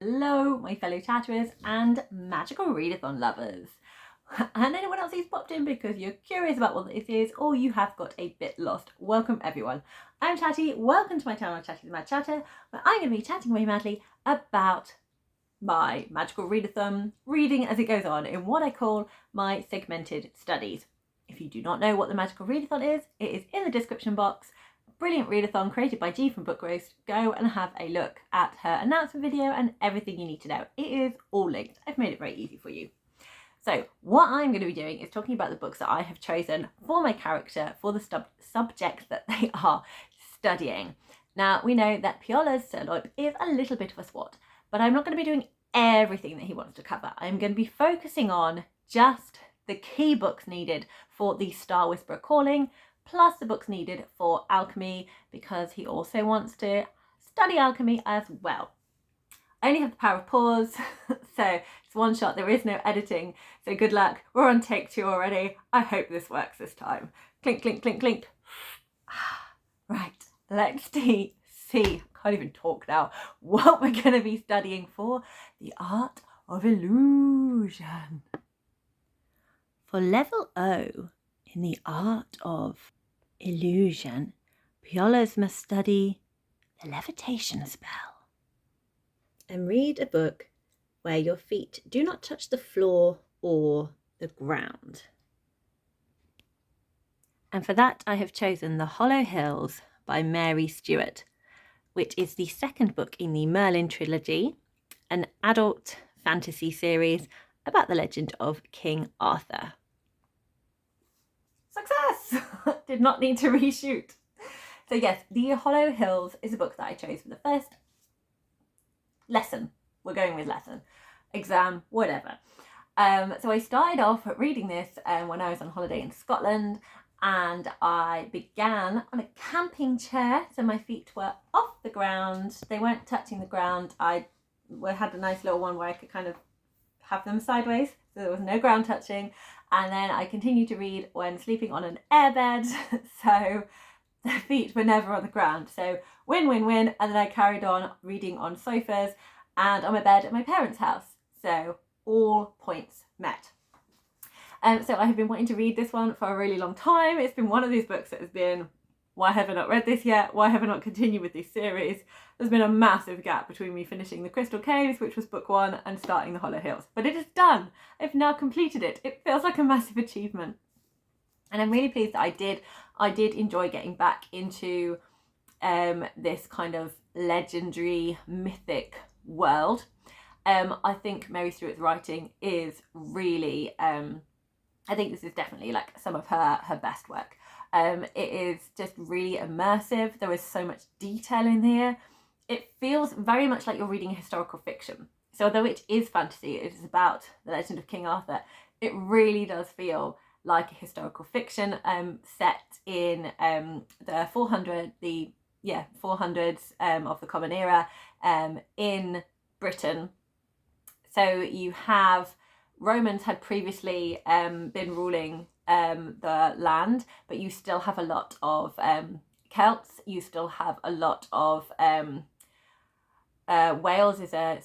Hello, my fellow chatterers and magical readathon lovers. And anyone else who's popped in because you're curious about what this is or you have got a bit lost. Welcome everyone. I'm Chatty, welcome to my channel Chatty the Mad Chatter, where I'm going to be chatting away madly about my magical readathon, reading as it goes on in what I call my segmented studies. If you do not know what the magical readathon is, it is in the description box. Brilliant readathon created by G from Book Roast. Go and have a look at her announcement video and everything you need to know. It is all linked. I've made it very easy for you. So what I'm going to be doing is talking about the books that I have chosen for my character for the subjects that they are studying. Now we know that PioLurs is a little bit of a swot, but I'm not going to be doing everything that he wants to cover. I'm going to be focusing on just the key books needed for the Star Whisperer calling, plus the books needed for alchemy, because he also wants to study alchemy as well. I only have the power of pause, so it's one shot, there is no editing, so good luck. We're on take 2 already. I hope this works this time. Clink, clink, clink, clink. Right, let's see, can't even talk now, what we're going to be studying for the Art of Illusion. For level O in the Art of Illusion, PioLurs must study the levitation spell and read a book where your feet do not touch the floor or the ground. And for that I have chosen The Hollow Hills by Mary Stewart, which is the second book in the Merlin trilogy, an adult fantasy series about the legend of King Arthur. Success! Did not need to reshoot. So yes, The Hollow Hills is a book that I chose for the first lesson. We're going with lesson, exam, whatever. So I started off reading this when I was on holiday in Scotland, and I began on a camping chair, so my feet were off the ground. They weren't touching the ground. I had a nice little one where I could kind of have them sideways, so there was no ground touching. And then I continued to read when sleeping on an airbed, so the feet were never on the ground. So win, win, win. And then I carried on reading on sofas and on my bed at my parents' house. So all points met. So I have been wanting to read this one for a really long time. It's been one of these books that has been, why have I not read this yet? Why have I not continued with this series? There's been a massive gap between me finishing The Crystal Caves, which was book 1, and starting The Hollow Hills. But it is done. I've now completed it. It feels like a massive achievement. And I'm really pleased that I did enjoy getting back into this kind of legendary, mythic world. I think Mary Stewart's writing is really, I think this is definitely like some of her best work. It is just really immersive. There is so much detail in here. It feels very much like you're reading historical fiction. So although it is fantasy, it is about the legend of King Arthur, it really does feel like a historical fiction set in the 400s of the Common Era in Britain. So you have Romans had previously been ruling the land, but you still have a lot of Celts. You still have a lot of Wales is a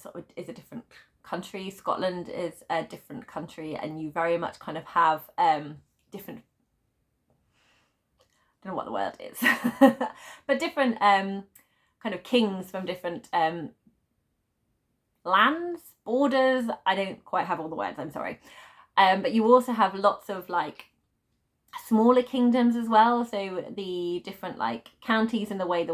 different country. Scotland is a different country, and you very much kind of have different. I don't know what the word is, but different kind of kings from different lands, borders. I don't quite have all the words, I'm sorry. But you also have lots of like smaller kingdoms as well. So the different like counties and the way the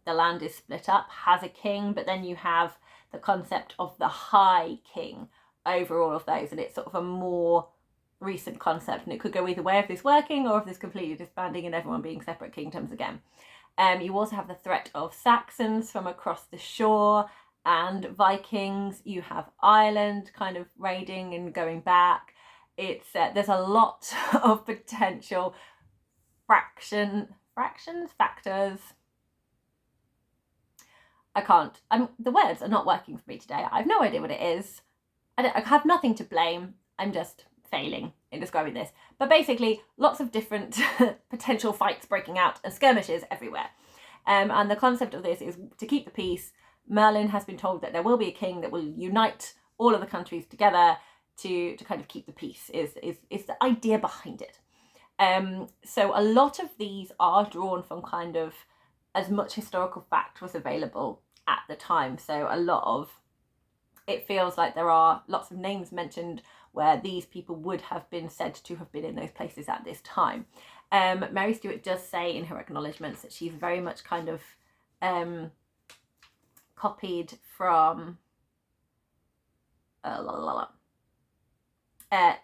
land is split up has a king, but then you have the concept of the High King over all of those, and it's sort of a more recent concept, and it could go either way of this working or of this completely disbanding and everyone being separate kingdoms again. You also have the threat of Saxons from across the shore and Vikings. You have Ireland kind of raiding and going back. It's there's a lot of potential factors. The words are not working for me today. I have no idea what it is. I have nothing to blame. I'm just failing in describing this. But basically, lots of different potential fights breaking out and skirmishes everywhere. And the concept of this is to keep the peace, Merlin has been told that there will be a king that will unite all of the countries together to kind of keep the peace, is the idea behind it. So a lot of these are drawn from kind of as much historical fact was available at the time. So a lot of, it feels like there are lots of names mentioned where these people would have been said to have been in those places at this time. Mary Stuart does say in her acknowledgements that she's very much kind of copied from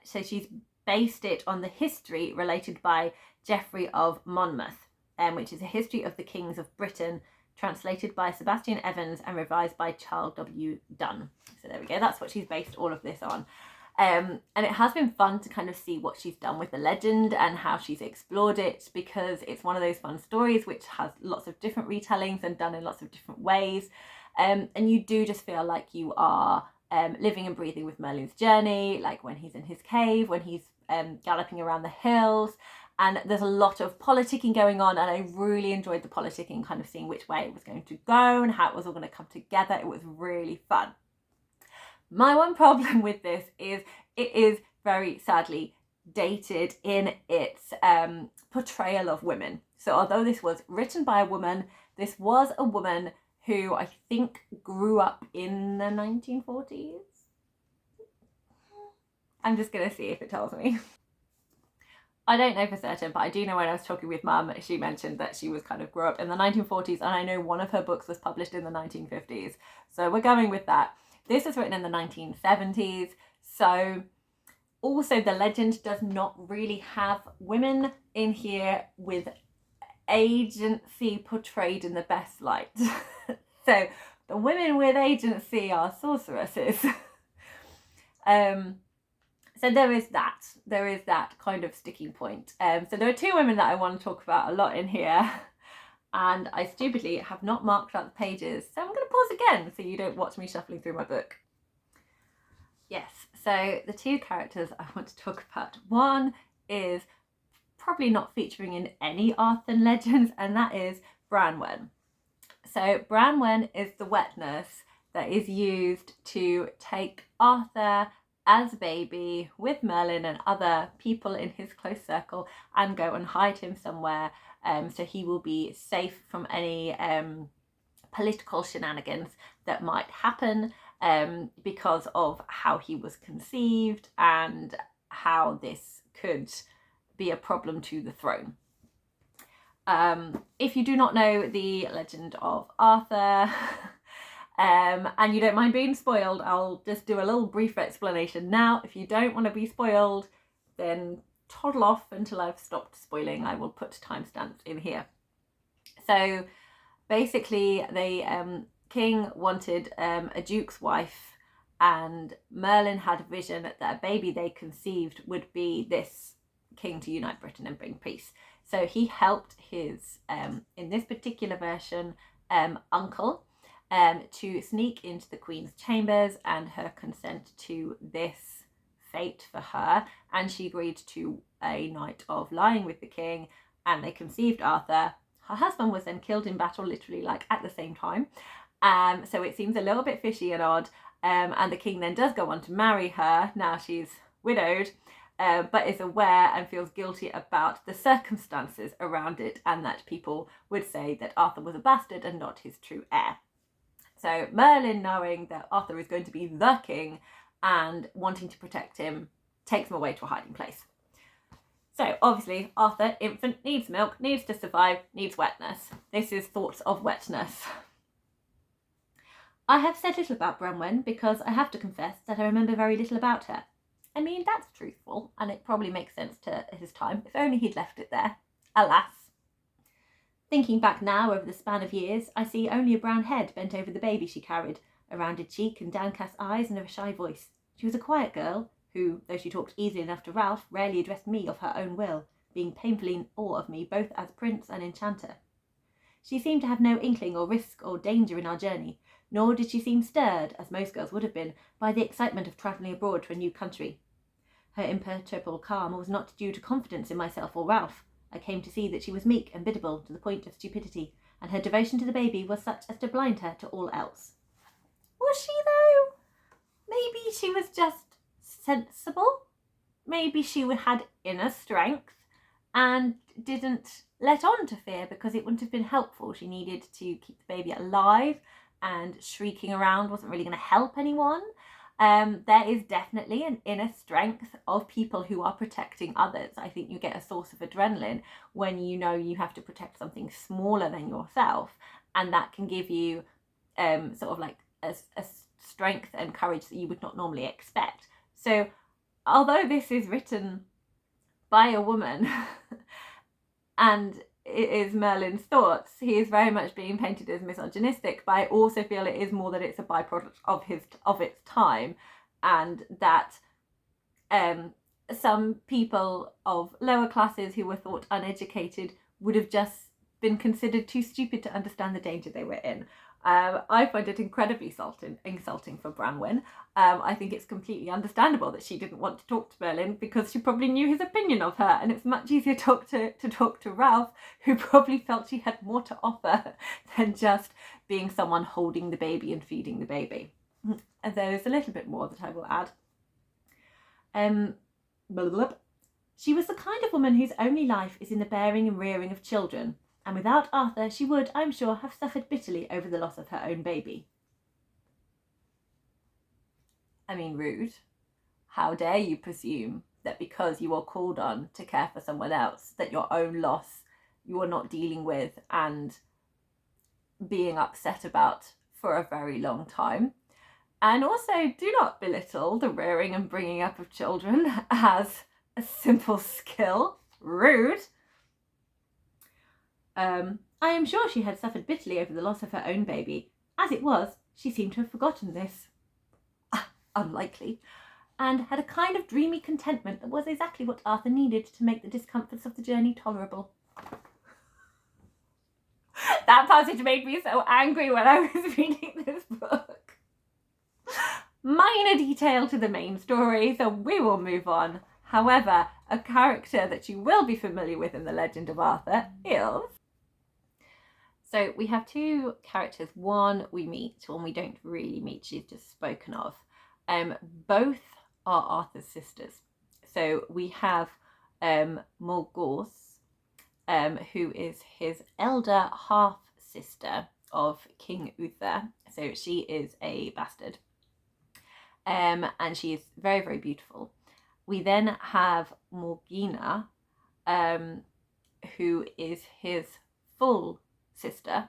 so she's based it on the history related by Geoffrey of Monmouth, which is a history of the kings of Britain, translated by Sebastian Evans and revised by Charles W. Dunn. So there we go, that's what she's based all of this on. And it has been fun to kind of see what she's done with the legend and how she's explored it, because it's one of those fun stories which has lots of different retellings and done in lots of different ways. And you do just feel like you are living and breathing with Merlin's journey, like when he's in his cave, when he's galloping around the hills. And there's a lot of politicking going on, and I really enjoyed the politicking, kind of seeing which way it was going to go and how it was all going to come together. It was really fun. My one problem with this is it is very sadly dated in its portrayal of women. So although this was written by a woman, this was a woman who I think grew up in the 1940s. I'm just going to see if it tells me. I don't know for certain, but I do know when I was talking with Mum, she mentioned that she was kind of grew up in the 1940s, and I know one of her books was published in the 1950s. So we're going with that. This was written in the 1970s. So also the legend does not really have women in here with agency portrayed in the best light. So the women with agency are sorceresses. So there is that kind of sticking point. So there are two women that I want to talk about a lot in here, and I stupidly have not marked out the pages, so I'm going to pause again so you don't watch me shuffling through my book. Yes, so the two characters I want to talk about, one is probably not featuring in any Arthur legends, and that is Branwen. So Branwen is the wet nurse that is used to take Arthur as a baby with Merlin and other people in his close circle and go and hide him somewhere, so he will be safe from any political shenanigans that might happen because of how he was conceived and how this could be a problem to the throne. If you do not know the legend of Arthur, and you don't mind being spoiled, I'll just do a little brief explanation now. If you don't want to be spoiled, then toddle off until I've stopped spoiling. I will put timestamps in here. So basically the king wanted a duke's wife, and Merlin had a vision that a baby they conceived would be this king to unite Britain and bring peace. So he helped his, in this particular version, uncle to sneak into the Queen's chambers and her consent to this fate for her, and she agreed to a night of lying with the king, and they conceived Arthur. Her husband was then killed in battle, literally like at the same time, so it seems a little bit fishy and odd, and the king then does go on to marry her. Now she's widowed, but is aware and feels guilty about the circumstances around it, and that people would say that Arthur was a bastard and not his true heir. So Merlin, knowing that Arthur is going to be the king and wanting to protect him, takes him away to a hiding place. So obviously Arthur, infant, needs milk, needs to survive, needs wetness. This is thoughts of wetness. I have said little about Branwen because I have to confess that I remember very little about her. I mean, that's truthful, and it probably makes sense to his time, if only he'd left it there. Alas. Thinking back now over the span of years, I see only a brown head bent over the baby she carried, a rounded cheek and downcast eyes and a shy voice. She was a quiet girl who, though she talked easily enough to Ralph, rarely addressed me of her own will, being painfully in awe of me both as prince and enchanter. She seemed to have no inkling or risk or danger in our journey, nor did she seem stirred, as most girls would have been, by the excitement of travelling abroad to a new country. Her imperturbable calm was not due to confidence in myself or Ralph. I came to see that she was meek and biddable to the point of stupidity, and her devotion to the baby was such as to blind her to all else. Was she though? Maybe she was just sensible. Maybe she had inner strength and didn't let on to fear because it wouldn't have been helpful. She needed to keep the baby alive, and shrieking around wasn't really going to help anyone. There is definitely an inner strength of people who are protecting others. I think you get a source of adrenaline when you know you have to protect something smaller than yourself, and that can give you sort of like a strength and courage that you would not normally expect. So although this is written by a woman and it is Merlin's thoughts, he is very much being painted as misogynistic, but I also feel it is more that it's a byproduct of its time, and that some people of lower classes who were thought uneducated would have just been considered too stupid to understand the danger they were in. I find it incredibly insulting for Branwen. I think it's completely understandable that she didn't want to talk to Merlin because she probably knew his opinion of her, and it's much easier to talk to Ralph, who probably felt she had more to offer than just being someone holding the baby and feeding the baby. And there's a little bit more that I will add. She was the kind of woman whose only life is in the bearing and rearing of children, and without Arthur she would, I'm sure, have suffered bitterly over the loss of her own baby. I mean, rude. How dare you presume that because you are called on to care for someone else, that your own loss you are not dealing with and being upset about for a very long time. And also, do not belittle the rearing and bringing up of children as a simple skill. Rude. I am sure she had suffered bitterly over the loss of her own baby. As it was, she seemed to have forgotten this. Unlikely. And had a kind of dreamy contentment that was exactly what Arthur needed to make the discomforts of the journey tolerable. That passage made me so angry when I was reading this book. Minor detail to the main story, so we will move on. However, a character that you will be familiar with in the Legend of Arthur is... So we have two characters. One we meet, one we don't really meet. She's just spoken of. Both are Arthur's sisters. So we have Morgause, who is his elder half-sister of King Uther. So she is a bastard. And she is very, very beautiful. We then have Morgina, who is his full sister,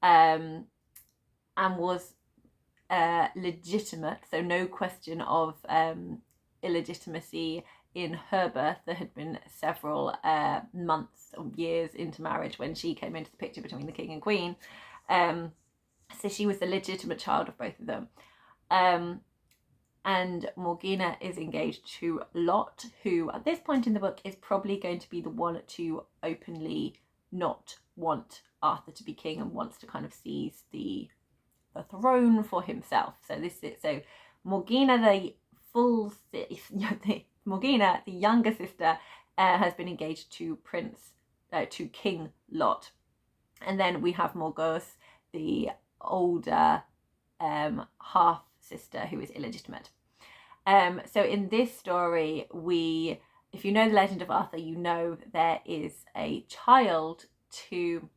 and was legitimate, so no question of illegitimacy in her birth. There had been several months or years into marriage when she came into the picture between the king and queen, so she was the legitimate child of both of them. And Morgana is engaged to Lot, who at this point in the book is probably going to be the one to openly not want Arthur to be king and wants to kind of seize the throne for himself. So Morgana, Morgana, the younger sister, has been engaged to King Lot, and then we have Morgause, the older half sister, who is illegitimate. So in this story, if you know the Legend of Arthur, you know there is a child to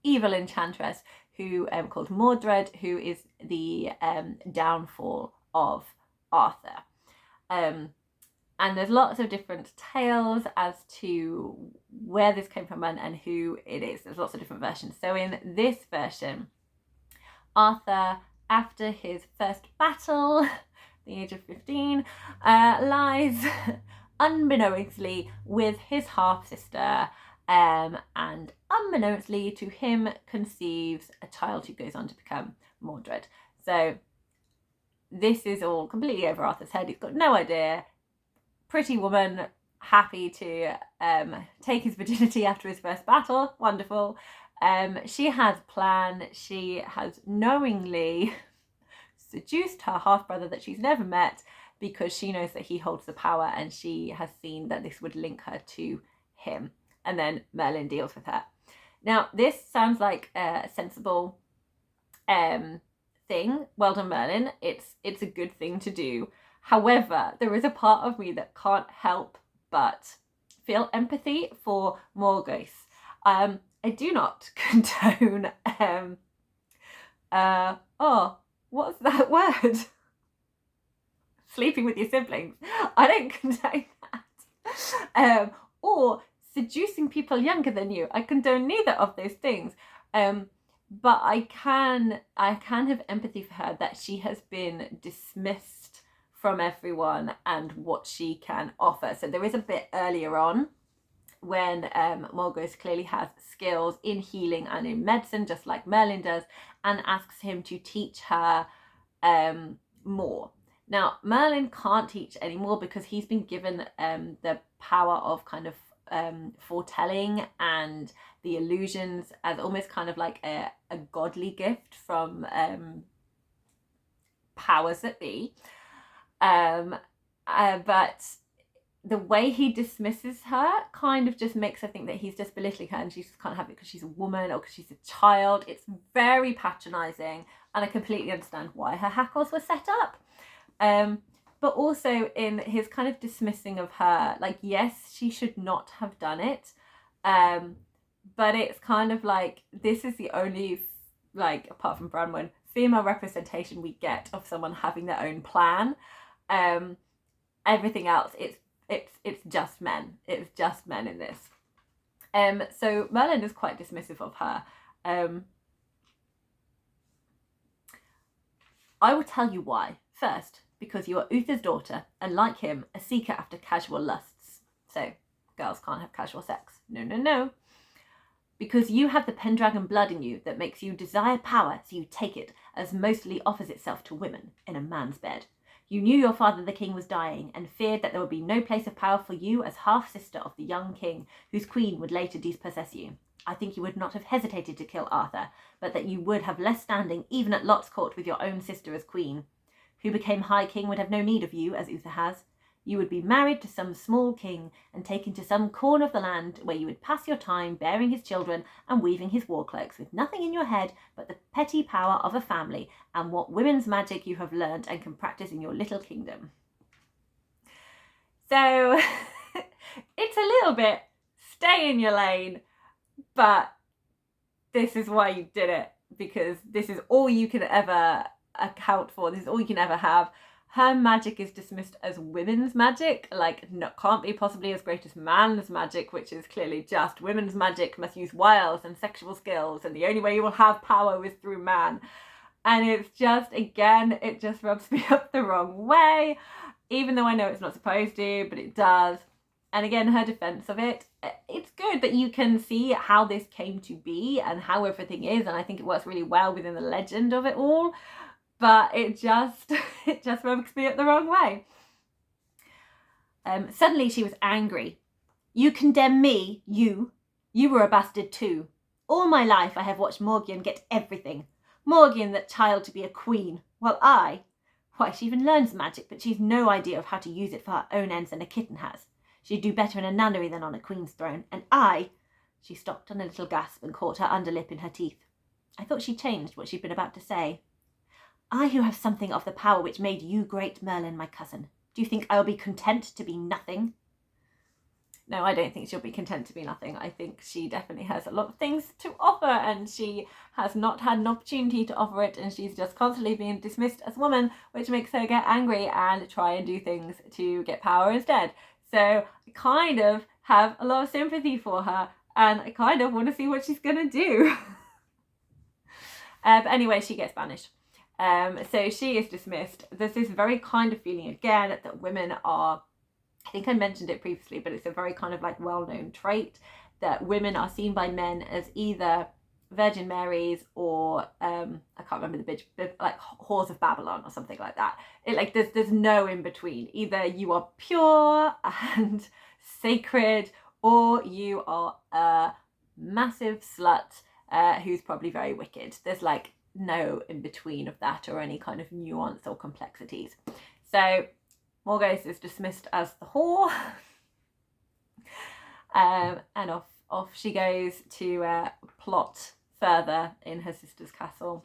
evil enchantress who called Mordred, who is the downfall of Arthur. And there's lots of different tales as to where this came from and who it is. There's lots of different versions. So in this version, Arthur, after his first battle, the age of 15, lies unbeknownstly with his half-sister, and unbeknownstly to him conceives a child who goes on to become Mordred. So this is all completely over Arthur's head. He's got no idea. Pretty woman, happy to take his virginity after his first battle. Wonderful. She has a plan. She has knowingly seduced her half-brother that she's never met because she knows that he holds the power, and she has seen that this would link her to him. And then Merlin deals with her. Now, this sounds like a sensible thing. Well done, Merlin. It's a good thing to do. However, there is a part of me that can't help but feel empathy for Morgause. I do not condone what's that word? Sleeping with your siblings. I don't condone that. Or seducing people younger than you. I condone neither of those things. But I can have empathy for her that she has been dismissed from everyone and what she can offer. So there is a bit earlier on when Morgause clearly has skills in healing and in medicine, just like Merlin does, and asks him to teach her more. Now, Merlin can't teach anymore because he's been given the power of kind of foretelling and the illusions as almost kind of like a godly gift from powers that be. But the way he dismisses her kind of just makes her think that he's just belittling her and she just can't have it because she's a woman or because she's a child. It's very patronising, and I completely understand why her hackles were set up. But also in his kind of dismissing of her, like, yes, she should not have done it. But it's kind of like, this is the only, like, apart from Branwen, female representation we get of someone having their own plan. Everything else, it's just men. It's just men in this. So Merlin is quite dismissive of her. I will tell you why. First, because you are Uther's daughter, and like him, a seeker after casual lusts. So, girls can't have casual sex. No, no, no. Because you have the Pendragon blood in you that makes you desire power, so you take it, as mostly offers itself to women in a man's bed. You knew your father the king was dying, and feared that there would be no place of power for you as half-sister of the young king, whose queen would later dispossess you. I think you would not have hesitated to kill Arthur, but that you would have less standing even at Lot's court with your own sister as queen. Who became High King would have no need of you, as Uther has. You would be married to some small king and taken to some corner of the land where you would pass your time bearing his children and weaving his war cloaks with nothing in your head but the petty power of a family and what women's magic you have learnt and can practice in your little kingdom. So it's a little bit stay in your lane, but this is why you did it, because this is all you can ever account for. This is all you can ever have. Her magic is dismissed as women's magic, like can't be possibly as great as man's magic, which is clearly just women's magic must use wiles and sexual skills, and the only way you will have power is through man. And it's just, again, it just rubs me up the wrong way, even though I know it's not supposed to, but it does. And again, her defense of it, it's good that you can see how this came to be and how everything is, and I think it works really well within the legend of it all. But it just rubs me up the wrong way. Suddenly she was angry. You condemn me, you. You were a bastard too. All my life I have watched Morgian get everything. Morgian, that child to be a queen. While why, she even learns magic, but she's no idea of how to use it for her own ends than a kitten has. She'd do better in a nunnery than on a queen's throne. And she stopped on a little gasp and caught her underlip in her teeth. I thought she changed what she'd been about to say. I who have something of the power which made you great, Merlin, my cousin. Do you think I'll be content to be nothing? No, I don't think she'll be content to be nothing. I think she definitely has a lot of things to offer, and she has not had an opportunity to offer it, and she's just constantly being dismissed as a woman, which makes her get angry and try and do things to get power instead. So I kind of have a lot of sympathy for her, and I kind of want to see what she's going to do. But anyway, she gets banished. So she is dismissed. There's this very kind of feeling again that women are, I think I mentioned it previously, but it's a very kind of like well-known trait that women are seen by men as either Virgin Marys or I can't remember the bitch, like whores of Babylon or something like that. There's no in between. Either you are pure and sacred, or you are a massive slut who's probably very wicked. There's like no in between of that or any kind of nuance or complexities. So Morgause is dismissed as the whore, and off off she goes to plot further in her sister's castle.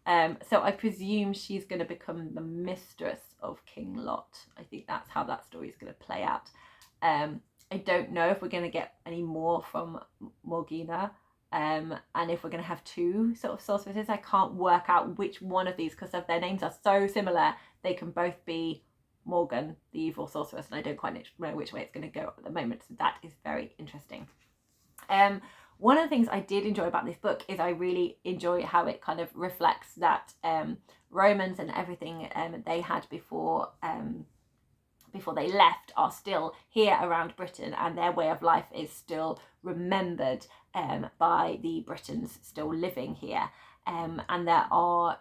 So I presume she's going to become the mistress of King Lot. I think that's how that story is going to play out. I don't know if we're going to get any more from Morgana, and if we're going to have two sort of sorceresses. I can't work out which one of these, because their names are so similar. They can both be Morgan, the evil sorceress, and I don't quite know which way it's going to go at the moment. So that is very interesting. One of the things I did enjoy about this book is I really enjoy how it kind of reflects that Romans and everything they had before they left are still here around Britain, and their way of life is still remembered by the Britons still living here. And there are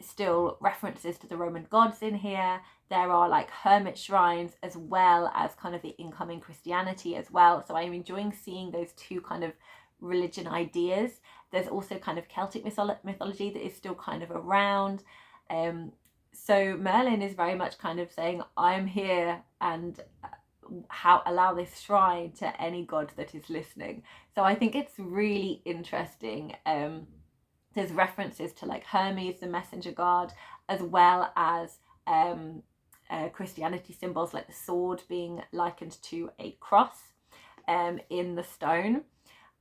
still references to the Roman gods in here. There are like hermit shrines, as well as kind of the incoming Christianity as well. So I'm enjoying seeing those two kind of religion ideas. There's also kind of Celtic mythology that is still kind of around. So Merlin is very much kind of saying, I'm here, and allow this shrine to any god that is listening. So I think it's really interesting. There's references to like Hermes, the messenger god, as well as Christianity symbols like the sword being likened to a cross in the stone.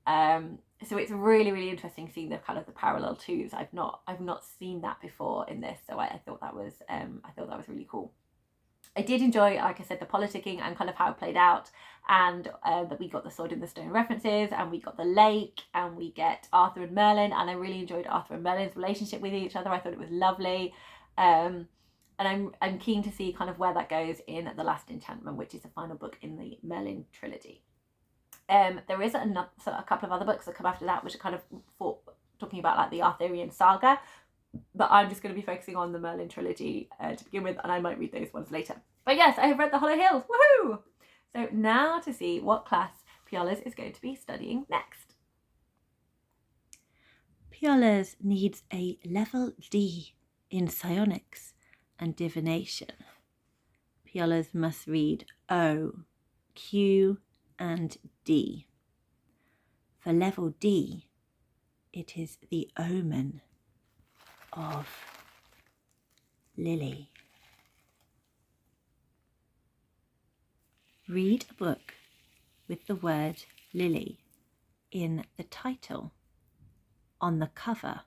So it's really, really interesting seeing the kind of the parallel twos. I've not seen that before in this, so I thought that was really cool. I did enjoy, like I said, the politicking and kind of how it played out, and that we got the sword in the stone references, and we got the lake, and we get Arthur and Merlin, and I really enjoyed Arthur and Merlin's relationship with each other. I thought it was lovely. And I'm keen to see kind of where that goes in The Last Enchantment, which is the final book in the Merlin trilogy. There is a couple of other books that come after that, which are kind of talking about like the Arthurian saga, but I'm just going to be focusing on the Merlin trilogy to begin with, and I might read those ones later. But yes, I have read The Hollow Hills. Woohoo! So now to see what class PioLurs is going to be studying next. PioLurs needs a level D in Psionics and Divination. PioLurs must read O, Q, and D. For level D, it is the Omen of Lily. Read a book with the word Lily in the title, on the cover,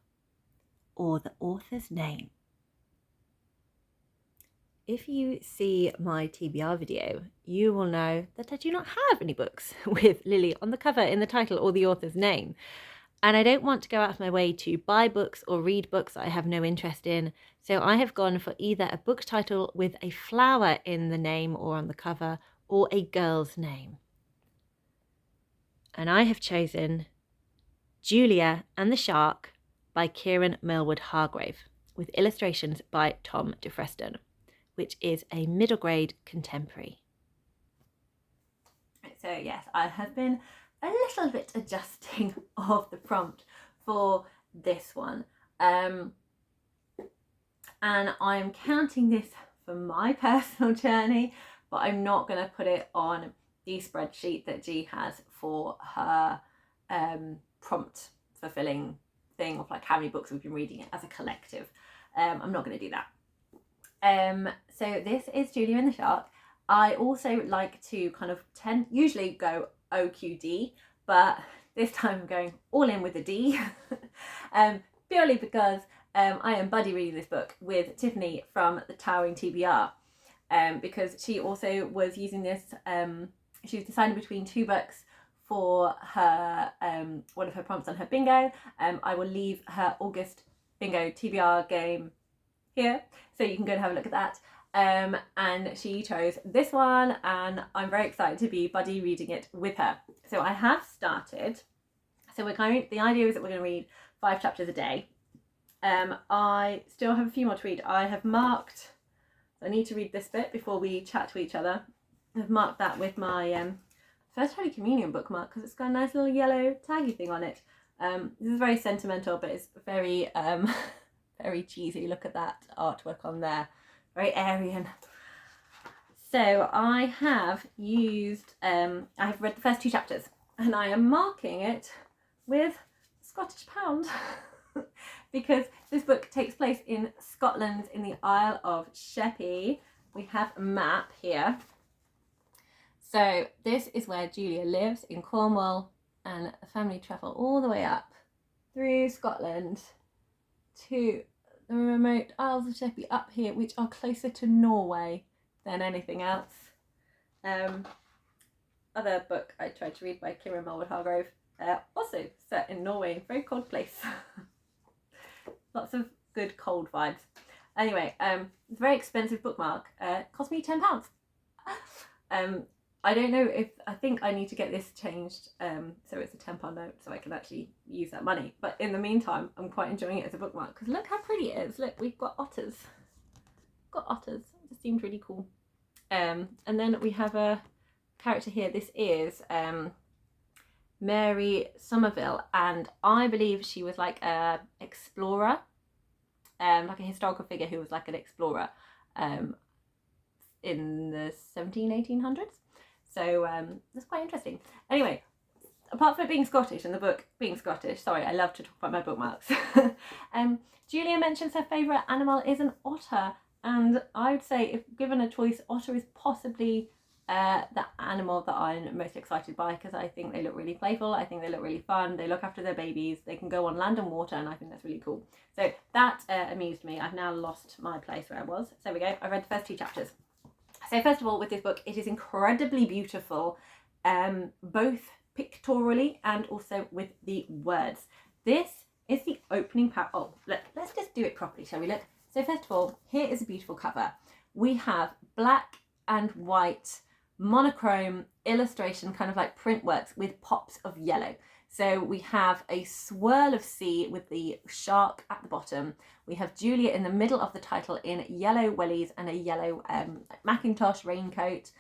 or the author's name. If you see my TBR video, you will know that I do not have any books with Lily on the cover, in the title, or the author's name. And I don't want to go out of my way to buy books or read books I have no interest in. So I have gone for either a book title with a flower in the name or on the cover, or a girl's name. And I have chosen Julia and the Shark by Kieran Millward Hargrave, with illustrations by Tom DeFreston, which is a middle grade contemporary. So yes, I have been a little bit adjusting of the prompt for this one. And I'm counting this for my personal journey, but I'm not going to put it on the spreadsheet that G has for her prompt fulfilling thing of like how many books we've been reading as a collective. I'm not going to do that. So this is Julia and the Shark. I also like to kind of usually go OQD, but this time I'm going all in with a D. Purely because I am buddy reading this book with Tiffany from the Towering TBR, because she also was using this, she was deciding between two books for her one of her prompts on her bingo. I will leave her August bingo TBR game here, so you can go and have a look at that. And she chose this one, and I'm very excited to be buddy reading it with her. So I have started. So the idea is that we're going to read 5 chapters a day. I still have a few more to read. I have marked, I need to read this bit before we chat to each other. I've marked that with my First Holy Communion bookmark, because it's got a nice little yellow taggy thing on it. This is very sentimental, but it's very very cheesy. Look at that artwork on there, very Aryan. So I have used I have read the first 2 chapters and I am marking it with Scottish pound because this book takes place in Scotland in the Isle of Sheppey. We have a map here. So this is where Julia lives, in Cornwall, and the family travel all the way up through Scotland to the remote Isles of Sheppey up here, which are closer to Norway than anything else. Other book I tried to read by Kieran Mulwood Hargrove, also set in Norway, in a very cold place. Lots of good cold vibes. Anyway, it's a very expensive bookmark. Cost me £10. I don't know if, I think I need to get this changed so it's a £10 note so I can actually use that money. But in the meantime, I'm quite enjoying it as a bookmark because look how pretty it is. Look, we've got otters. It just seemed really cool. And then we have a character here. This is Mary Somerville, and I believe she was like a explorer, like a historical figure who was like an explorer in the 1800s. So that's quite interesting. Anyway, apart from it being Scottish and the book being Scottish, sorry, I love to talk about my bookmarks. Julia mentions her favourite animal is an otter, and I would say if given a choice, otter is possibly the animal that I'm most excited by because I think they look really playful, I think they look really fun, they look after their babies, they can go on land and water, and I think that's really cool. So that amused me. I've now lost my place where I was. So there we go, I read the first 2 chapters. So first of all, with this book, it is incredibly beautiful, both pictorially and also with the words. This is the opening part. Oh, let's just do it properly, shall we? Look. So first of all, here is a beautiful cover. We have black and white monochrome illustration, kind of like print works with pops of yellow. So we have a swirl of sea with the shark at the bottom. We have Julia in the middle of the title in yellow wellies and a yellow Macintosh raincoat.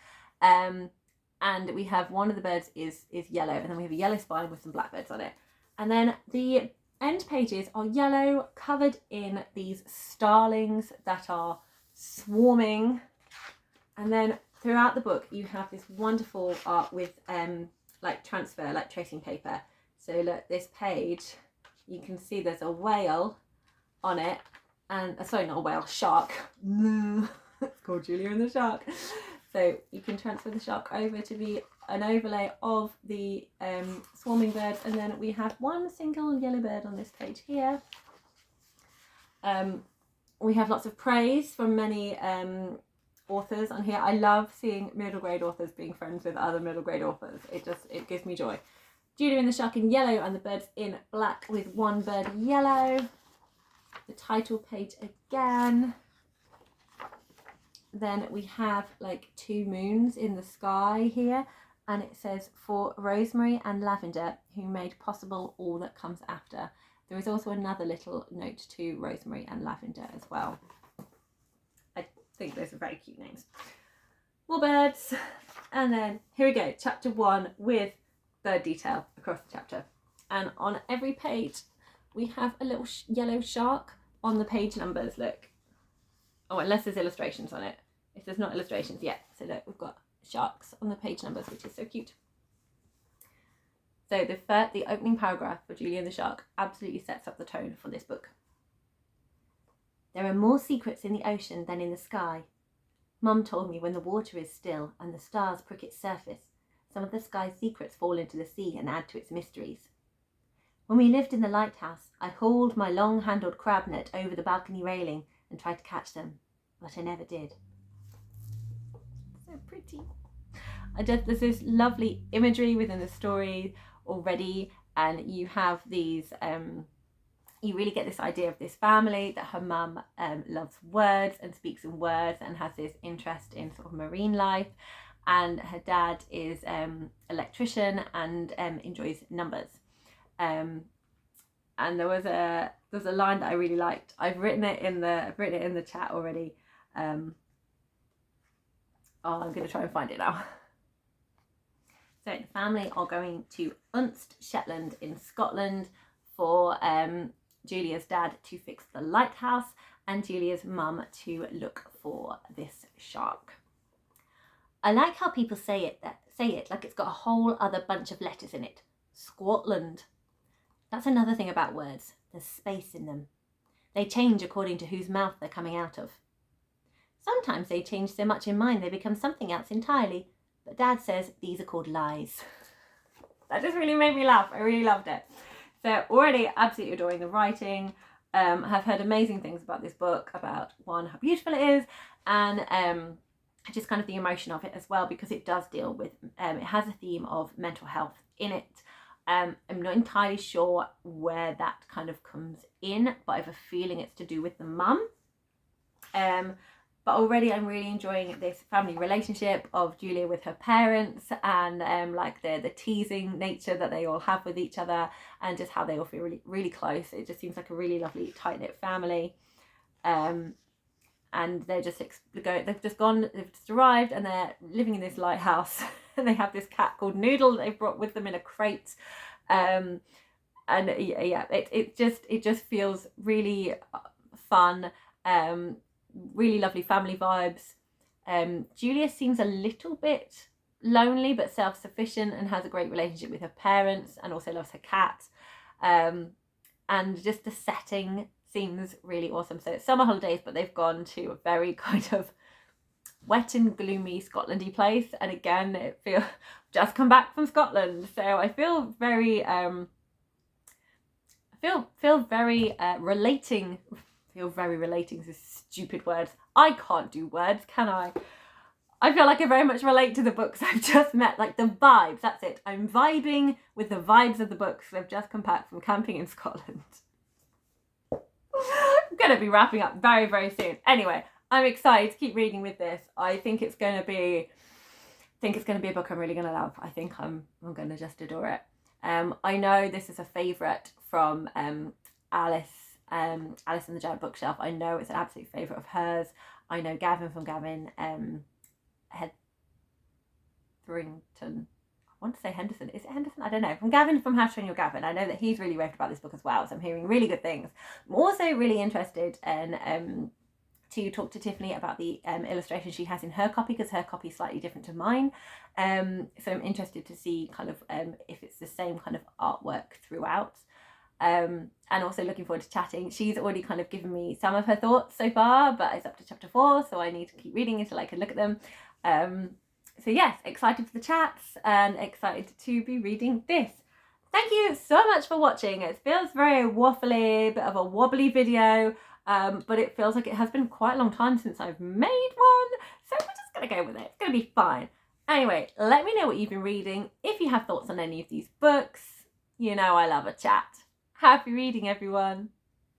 And we have one of the birds is yellow, and then we have a yellow spine with some blackbirds on it. And then the end pages are yellow, covered in these starlings that are swarming. And then throughout the book, you have this wonderful art with like transfer, like tracing paper. So look, this page, you can see there's a whale on it, and sorry, not a whale, shark. It's called Julia and the Shark. So you can transfer the shark over to be an overlay of the swarming birds, and then we have one single yellow bird on this page here. We have lots of praise from many authors on here. I love seeing middle grade authors being friends with other middle grade authors. It gives me joy. Julia and the Shark in yellow and the birds in black with one bird yellow. The title page again. Then we have like 2 moons in the sky here, and it says, for Rosemary and Lavender, who made possible all that comes after. There is also another little note to Rosemary and Lavender as well. I think those are very cute names. More birds. And then here we go, chapter 1 with bird detail across the chapter. And on every page, we have a little yellow shark on the page numbers, look. Oh, unless there's illustrations on it. If there's not illustrations yet. So look, we've got sharks on the page numbers, which is so cute. So the opening paragraph for Julia and the Shark absolutely sets up the tone for this book. There are more secrets in the ocean than in the sky. Mum told me when the water is still and the stars prick its surface, some of the sky's secrets fall into the sea and add to its mysteries. When we lived in the lighthouse, I hauled my long-handled crab net over the balcony railing and tried to catch them, but I never did. So pretty. There's this lovely imagery within the story already, and you have these, you really get this idea of this family, that her mum loves words and speaks in words and has this interest in sort of marine life, and her dad is electrician and enjoys numbers. And there was a line that I really liked. I've written it in the chat already. I'm going to try and find it now. So the family are going to Unst, Shetland in Scotland for Julia's dad to fix the lighthouse and Julia's mum to look for this shark. I like how people say it like it's got a whole other bunch of letters in it. Scotland. That's another thing about words. There's space in them. They change according to whose mouth they're coming out of. Sometimes they change so much in mind they become something else entirely. But Dad says these are called lies. That just really made me laugh. I really loved it. So already absolutely adoring the writing. Have heard amazing things about this book, about one, how beautiful it is, and just kind of the emotion of it as well, because it does deal with, it has a theme of mental health in it. I'm not entirely sure where that kind of comes in, but I have a feeling it's to do with the mum. But already I'm really enjoying this family relationship of Julia with her parents, and like the teasing nature that they all have with each other, and just how they all feel really, really close. It just seems like a really lovely, tight-knit family. And they're just they've just arrived, and they're living in this lighthouse. And they have this cat called Noodle that they've brought with them in a crate. And yeah, it just feels really fun. Really lovely family vibes. Julia seems a little bit lonely but self-sufficient, and has a great relationship with her parents, and also loves her cat. And just the setting seems really awesome. So it's summer holidays, but they've gone to a very kind of wet and gloomy Scotlandy place, and again it feels just come back from Scotland, so I feel very relating. Feel very relating is a stupid word. I can't do words, can I? I feel like I very much relate to the books I've just met, like the vibes, that's it. I'm vibing with the vibes of the books that have just come back from camping in Scotland. I'm going to be wrapping up very, very soon. Anyway, I'm excited to keep reading with this. I think it's going to be a book I'm really going to love. I think I'm going to just adore it. I know this is a favourite from Alice and the Giant Bookshelf. I know it's an absolute favourite of hers. I know Gavin from Gavin Hetherington. I want to say Henderson. Is it Henderson? I don't know. From Gavin from How to Train Your Gavin. I know that he's really raved about this book as well, so I'm hearing really good things. I'm also really interested in to talk to Tiffany about the illustration she has in her copy, because her copy is slightly different to mine. So I'm interested to see kind of if it's the same kind of artwork throughout. And also looking forward to chatting. She's already kind of given me some of her thoughts so far, but it's up to chapter 4, so I need to keep reading until I can look at them. So yes, excited for the chats and excited to be reading this. Thank you so much for watching. It feels very waffly, bit of a wobbly video, but it feels like it has been quite a long time since I've made one, so we're just gonna go with it. It's gonna be fine. Anyway, let me know what you've been reading. If you have thoughts on any of these books, you know I love a chat. Happy reading, everyone.